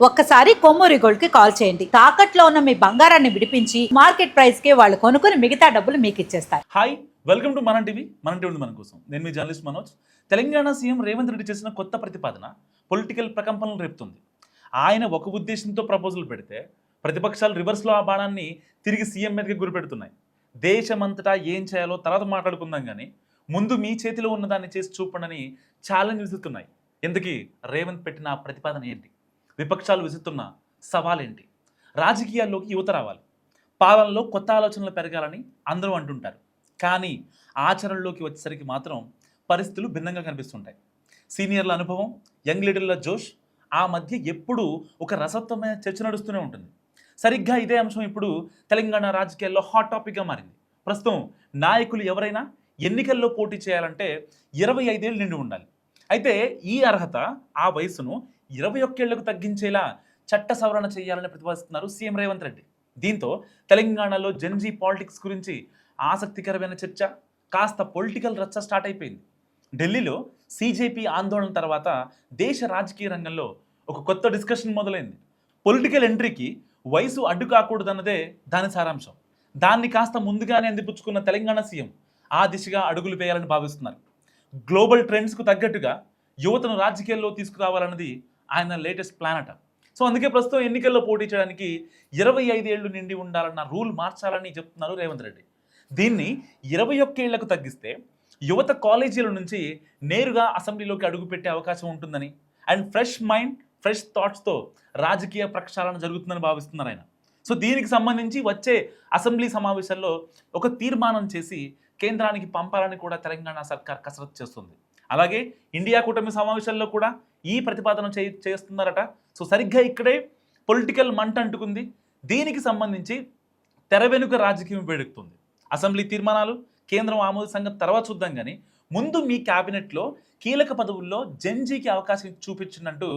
ఒక్కసారి కొమ్మూరి గోల్డ్ కి కాల్ చేయండి. తాకట్లో ఉన్న మీ బంగారాన్ని విడిపించి మార్కెట్ ప్రైస్ కి వాళ్ళు కొనుక్కుని మిగతా డబ్బులు మీకు ఇచ్చేస్తారు. హాయ్, వెల్కమ్ టు మన టీవీ. మన టీవీ ఉంది మన కోసం. నేను మీ జర్నలిస్ట్ మనోజ్. తెలంగాణ సీఎం రేవంత్ రెడ్డి చేసిన కొత్త ప్రతిపాదన పొలిటికల్ ప్రకంపనలు రేపుతుంది. ఆయన ఒక ఉద్దేశంతో ప్రపోజల్ పెడితే ప్రతిపక్షాలు రివర్స్లో ఆ బాణాన్ని తిరిగి సీఎం మీదకి గురిపెడుతున్నాయి. దేశమంతటా ఏం చేయాలో తర్వాత మాట్లాడుకుందాం, కానీ ముందు మీ చేతిలో ఉన్నదాన్ని చేసి చూపండి ఛాలెంజ్ విసురుతున్నాయి. ఎందుకు రేవంత్ పెట్టిన ఆ ప్రతిపాదన ఏంటి? విపక్షాలు విసురుతున్న సవాలేంటి? రాజకీయాల్లోకి యువత రావాలి, పాలనలో కొత్త ఆలోచనలు పెరగాలని అందరూ అంటుంటారు. కానీ ఆచరణలోకి వచ్చేసరికి మాత్రం పరిస్థితులు భిన్నంగా కనిపిస్తుంటాయి. సీనియర్ల అనుభవం, యంగ్ లీడర్ల జోష్, ఆ మధ్య ఎప్పుడూ ఒక రసవత్తమైన చర్చ నడుస్తూనే ఉంటుంది. సరిగ్గా ఇదే అంశం ఇప్పుడు తెలంగాణ రాజకీయాల్లో హాట్ టాపిక్గా మారింది. ప్రస్తుతం నాయకులు ఎవరైనా ఎన్నికల్లో పోటీ చేయాలంటే 25 ఏళ్ళు నిండి ఉండాలి. అయితే ఈ అర్హత, ఆ వయసును 21 ఏళ్లకు తగ్గించేలా చట్ట సవరణ చేయాలని ప్రతిపాదిస్తున్నారు సీఎం రేవంత్ రెడ్డి. దీంతో తెలంగాణలో జెన్జీ పాలిటిక్స్ గురించి ఆసక్తికరమైన చర్చ, కాస్త పొలిటికల్ రచ్చ స్టార్ట్ అయిపోయింది. ఢిల్లీలో సీజేపీ ఆందోళన తర్వాత దేశ రాజకీయ రంగంలో ఒక కొత్త డిస్కషన్ మొదలైంది. పొలిటికల్ ఎంట్రీకి వయసు అడ్డు కాకూడదన్నదే దాని సారాంశం. దాన్ని కాస్త ముందుగానే అందిపుచ్చుకున్న తెలంగాణ సీఎం ఆ దిశగా అడుగులు వేయాలని భావిస్తున్నారు. గ్లోబల్ ట్రెండ్స్కు తగ్గట్టుగా యువతను రాజకీయాల్లో తీసుకురావాలన్నది ఆయన లేటెస్ట్ ప్లాన్ అట. సో అందుకే ప్రస్తుతం ఎన్నికల్లో పోటీ చేయడానికి 25 ఏళ్లు నిండి ఉండాలన్న రూల్ మార్చాలని చెప్తున్నారు రేవంత్ రెడ్డి. దీన్ని 21 ఏళ్లకు తగ్గిస్తే యువత కాలేజీల నుంచి నేరుగా అసెంబ్లీలోకి అడుగుపెట్టే అవకాశం ఉంటుందని, అండ్ ఫ్రెష్ మైండ్, ఫ్రెష్ థాట్స్తో రాజకీయ ప్రక్షాళన జరుగుతుందని భావిస్తున్నారు ఆయన. సో దీనికి సంబంధించి వచ్చే అసెంబ్లీ సమావేశాల్లో ఒక తీర్మానం చేసి కేంద్రానికి పంపాలని కూడా తెలంగాణ సర్కార్ కసరత్తు చేస్తుంది. అలాగే ఇండియా కూటమి సమావేశాల్లో కూడా ఈ ప్రతిపాదన చేస్తున్నారట. సో సరిగ్గా ఇక్కడే పొలిటికల్ మంట అంటుకుంది. దీనికి సంబంధించి తెర వెనుక రాజకీయం వేడెక్కుతుంది. అసెంబ్లీ తీర్మానాలు, కేంద్రం ఆమోద సంగతి తర్వాత చూద్దాం, కానీ ముందు మీ క్యాబినెట్లో కీలక పదవుల్లో జెన్జీకి అవకాశం చూపించినట్టు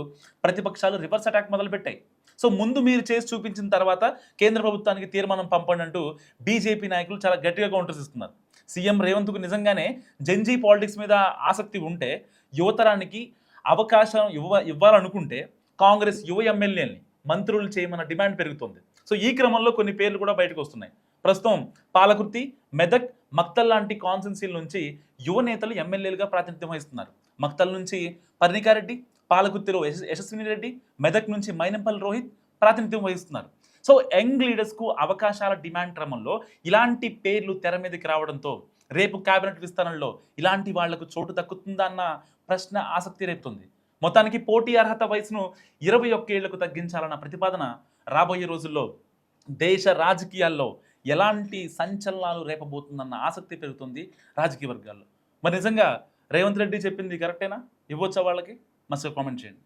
ప్రతిపక్షాలు రివర్స్ అటాక్ మొదలుపెట్టాయి. సో ముందు మీరు చేసి చూపించిన తర్వాత కేంద్ర ప్రభుత్వానికి తీర్మానం పంపండి అంటూ బీజేపీ నాయకులు చాలా గట్టిగా కౌంటర్స్ ఇస్తున్నారు. సీఎం రేవంత్కు నిజంగానే జెన్జీ పాలిటిక్స్ మీద ఆసక్తి ఉంటే, యువతరానికి అవకాశం ఇవ్వాలనుకుంటే కాంగ్రెస్ యువ ఎమ్మెల్యేలని మంత్రులు చేయమన్న డిమాండ్ పెరుగుతుంది. సో ఈ క్రమంలో కొన్ని పేర్లు కూడా బయటకు వస్తున్నాయి. ప్రస్తుతం పాలకుర్తి, మెదక్, మక్తల్ లాంటి కాన్స్టిట్యున్సీల నుంచి యువ నేతలు ఎమ్మెల్యేలుగా ప్రాతినిధ్యం వహిస్తున్నారు. మక్తల్ నుంచి పర్ణికారెడ్డి, పాలకుర్తిలో యశస్విని రెడ్డి, మెదక్ నుంచి మైనంపల్లి రోహిత్ ప్రాతినిధ్యం వహిస్తున్నారు. సో యంగ్ లీడర్స్కు అవకాశాల డిమాండ్ క్రమంలో ఇలాంటి పేర్లు తెర మీదకి రావడంతో రేపు కేబినెట్ విస్తరణలో ఇలాంటి వాళ్లకు చోటు దక్కుతుందా అన్న ప్రశ్న ఆసక్తి రేపుతుంది. మొత్తానికి పోటీ అర్హత వయసును 21 ఏళ్లకు తగ్గించాలన్న ప్రతిపాదన రాబోయే రోజుల్లో దేశ రాజకీయాల్లో ఎలాంటి సంచలనాలు రేపబోతుందన్న ఆసక్తి పెరుగుతుంది రాజకీయ వర్గాల్లో. మరి నిజంగా రేవంత్ రెడ్డి చెప్పింది కరెక్టేనా? ఇవ్వచ్చా వాళ్ళకి? మస్తు కామెంట్ చేయండి.